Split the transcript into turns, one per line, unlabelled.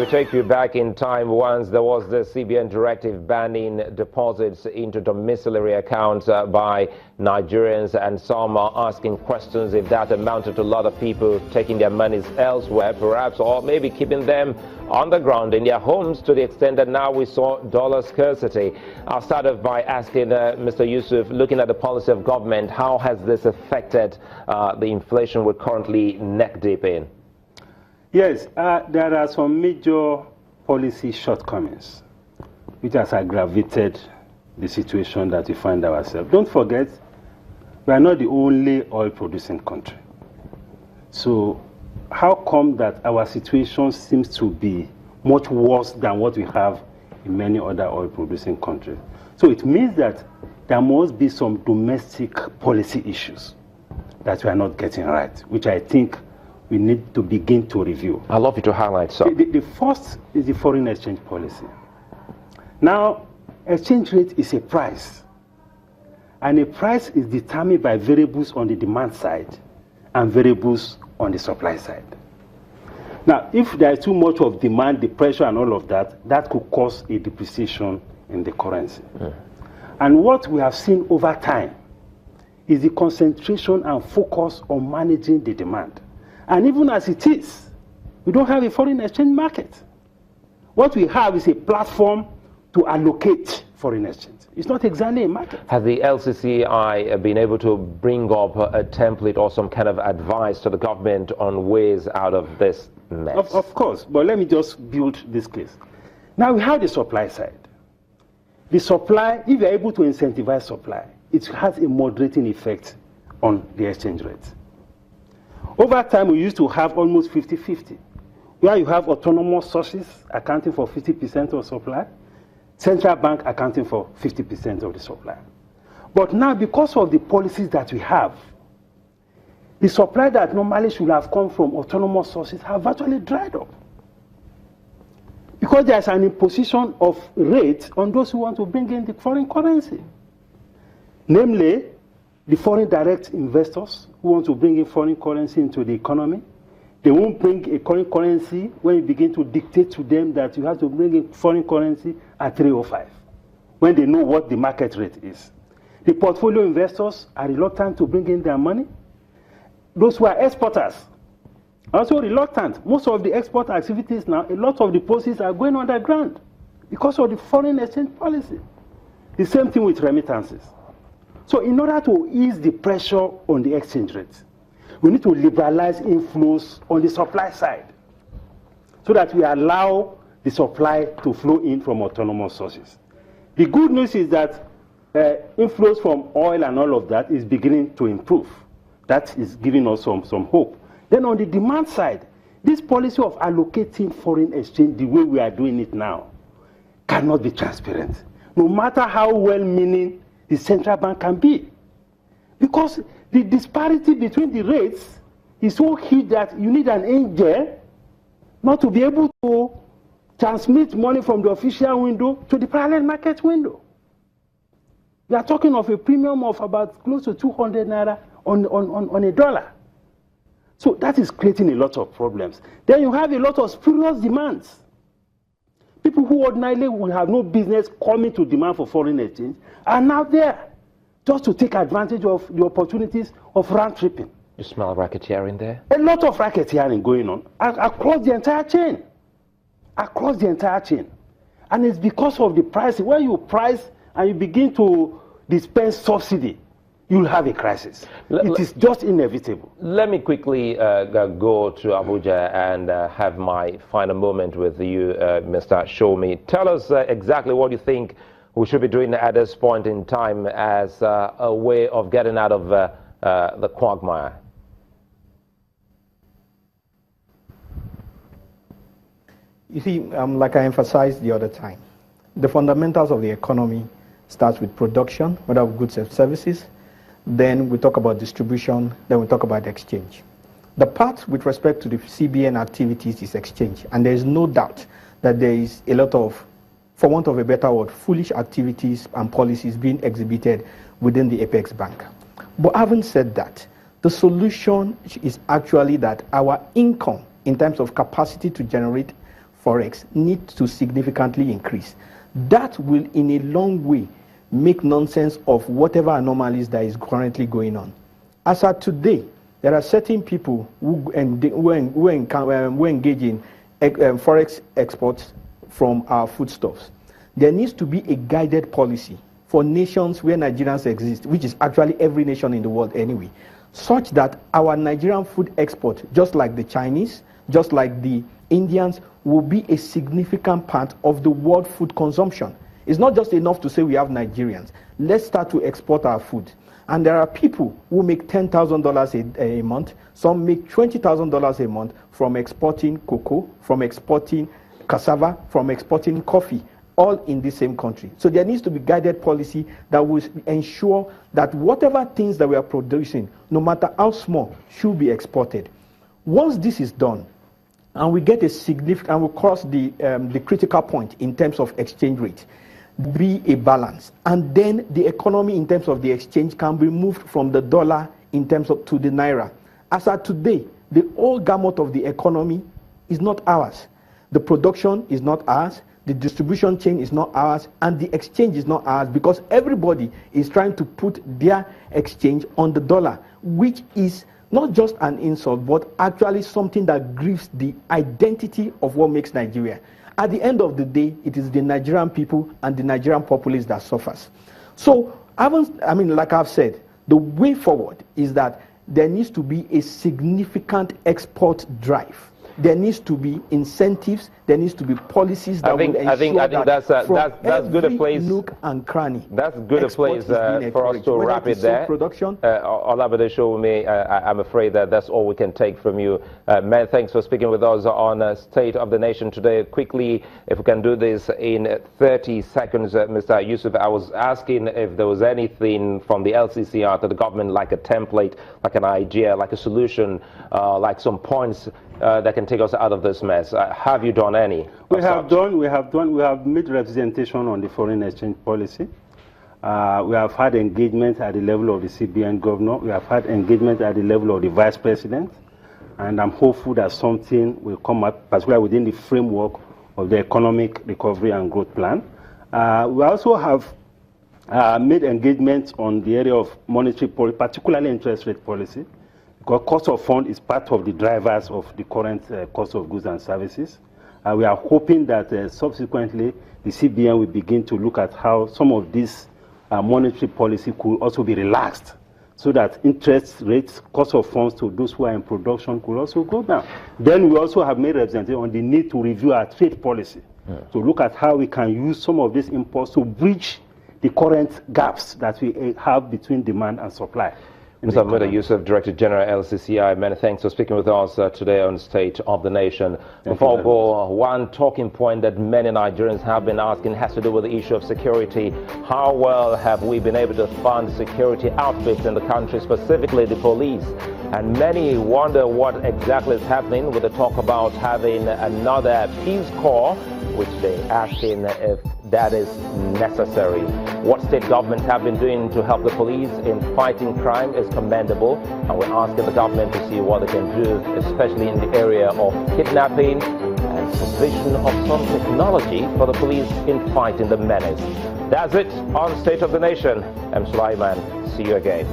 we take you back in time. Once there was the CBN directive banning deposits into domiciliary accounts by Nigerians, and some are asking questions if that amounted to a lot of people taking their monies elsewhere, perhaps, or maybe keeping them on the ground in their homes, to the extent that now we saw dollar scarcity. I'll start off by asking Mr. Yusuf, looking at the policy of government, how has this affected the inflation we're currently neck deep in?
Yes, there are some major policy shortcomings which has aggravated the situation that we find ourselves. Don't forget, we are not the only oil-producing country. So how come that our situation seems to be much worse than what we have in many other oil-producing countries? So it means that there must be some domestic policy issues that we are not getting right, which I think we need to begin to review.
I'd love you to highlight some.
The first is the foreign exchange policy. Now, exchange rate is a price. And a price is determined by variables on the demand side and variables on the supply side. Now, if there is too much of demand, the pressure and all of that, that could cause a depreciation in the currency. And what we have seen over time is the concentration and focus on managing the demand. And even as it is, we don't have a foreign exchange market. What we have is a platform to allocate foreign exchange. It's not exactly a market.
Has the LCCI been able to bring up a template or some kind of advice to the government on ways out of this mess?
Of course, but let me just build this case. Now we have the supply side. The supply, if you're able to incentivize supply, it has a moderating effect on the exchange rate. Over time, we used to have almost 50-50, where you have autonomous sources accounting for 50% of supply, central bank accounting for 50% of the supply. But now, because of the policies that we have, the supply that normally should have come from autonomous sources have actually dried up. Because there's an imposition of rates on those who want to bring in the foreign currency. Namely, the foreign direct investors who want to bring in foreign currency into the economy. They won't bring a foreign currency when you begin to dictate to them that you have to bring in foreign currency at 305, when they know what the market rate is. The portfolio investors are reluctant to bring in their money. Those who are exporters are also reluctant. Most of the export activities now, a lot of deposits are going underground because of the foreign exchange policy. The same thing with remittances. So in order to ease the pressure on the exchange rate, we need to liberalize inflows on the supply side so that we allow the supply to flow in from autonomous sources. The good news is that inflows from oil and all of that is beginning to improve. That is giving us some hope. Then on the demand side, this policy of allocating foreign exchange the way we are doing it now cannot be transparent, no matter how well-meaning the central bank can be. Because the disparity between the rates is so huge that you need an angel not to be able to transmit money from the official window to the parallel market window. We are talking of a premium of about close to 200 naira on a dollar. So that is creating a lot of problems. Then you have a lot of spurious demands. People who ordinarily would have no business coming to demand for foreign exchange are now there just to take advantage of the opportunities of round tripping.
You smell racketeering there?
A lot of racketeering going on across the entire chain. Across the entire chain. And it's because of the pricing. When you price and you begin to dispense subsidy, you'll have a crisis. It is just inevitable.
Let me quickly go to Abuja and have my final moment with you, Mr. Shomi. Tell us exactly what you think we should be doing at this point in time as a way of getting out of the quagmire.
You see, like I emphasized the other time, the fundamentals of the economy starts with production, whether of goods and services. Then we talk about distribution, then we talk about exchange. The part with respect to the CBN activities is exchange, and there is no doubt that there is a lot of, for want of a better word, foolish activities and policies being exhibited within the Apex Bank. But having said that, the solution is actually that our income, in terms of capacity to generate forex need to significantly increase. That will, in a long way, make nonsense of whatever anomalies that is currently going on. As of today, there are certain people who engage in forex exports from our foodstuffs. There needs to be a guided policy for nations where Nigerians exist, which is actually every nation in the world anyway, such that our Nigerian food export, just like the Chinese, just like the Indians, will be a significant part of the world food consumption. It's not just enough to say we have Nigerians. Let's start to export our food. And there are people who make $10,000 a month. Some make $20,000 a month from exporting cocoa, from exporting cassava, from exporting coffee, all in the same country. So there needs to be guided policy that will ensure that whatever things that we are producing, no matter how small, should be exported. Once this is done, and we get a significant, and we cross the critical point in terms of exchange rate, be a balance, and then the economy in terms of the exchange can be moved from the dollar in terms of to the naira. As of today, the whole gamut of the economy is not ours. The production is not ours, the distribution chain is not ours, and the exchange is not ours, because everybody is trying to put their exchange on the dollar, which is not just an insult, but actually something that grieves the identity of what makes Nigeria. At the end of the day, it is the Nigerian people and the Nigerian populace that suffers. So, like I've said, the way forward is that there needs to be a significant export drive. There needs to be incentives. There needs to be policies that will ensure
that's good a place.
Nook and cranny.
That's good a place for us to wrap it there.
Production.
Olabode Sowunmi, I'm afraid that that's all we can take from you. Man, thanks for speaking with us on State of the Nation today. Quickly, if we can do this in 30 seconds, Mr. Yusuf, I was asking if there was anything from the LCCR to the government, like a template, like an idea, like a solution, like some points that can take us out of this mess. Have you done any?
We have made representation on the foreign exchange policy. We have had engagement at the level of the CBN governor. We have had engagement at the level of the vice president. And I'm hopeful that something will come up, particularly within the framework of the economic recovery and growth plan. We also have made engagement on the area of monetary policy, particularly interest rate policy, because cost of fund is part of the drivers of the current cost of goods and services. We are hoping that subsequently the CBN will begin to look at how some of this monetary policy could also be relaxed, so that interest rates, cost of funds to those who are in production could also go down. Then we also have made representation on the need to review our trade policy, to look at how we can use some of these imports to bridge the current gaps that we have between demand and supply.
Mr. Muda Yusuf, Director General LCCI, many thanks for speaking with us today on State of the Nation. Before we go, one talking point that many Nigerians have been asking has to do with the issue of security. How well have we been able to fund security outfits in the country, specifically the police? And many wonder what exactly is happening with the talk about having another Peace Corps, which they're asking if that is necessary. What state governments have been doing to help the police in fighting crime is commendable, and we're asking the government to see what they can do, especially in the area of kidnapping and provision of some technology for the police in fighting the menace. That's it on State of the Nation. I'm Sulaiman. See you again.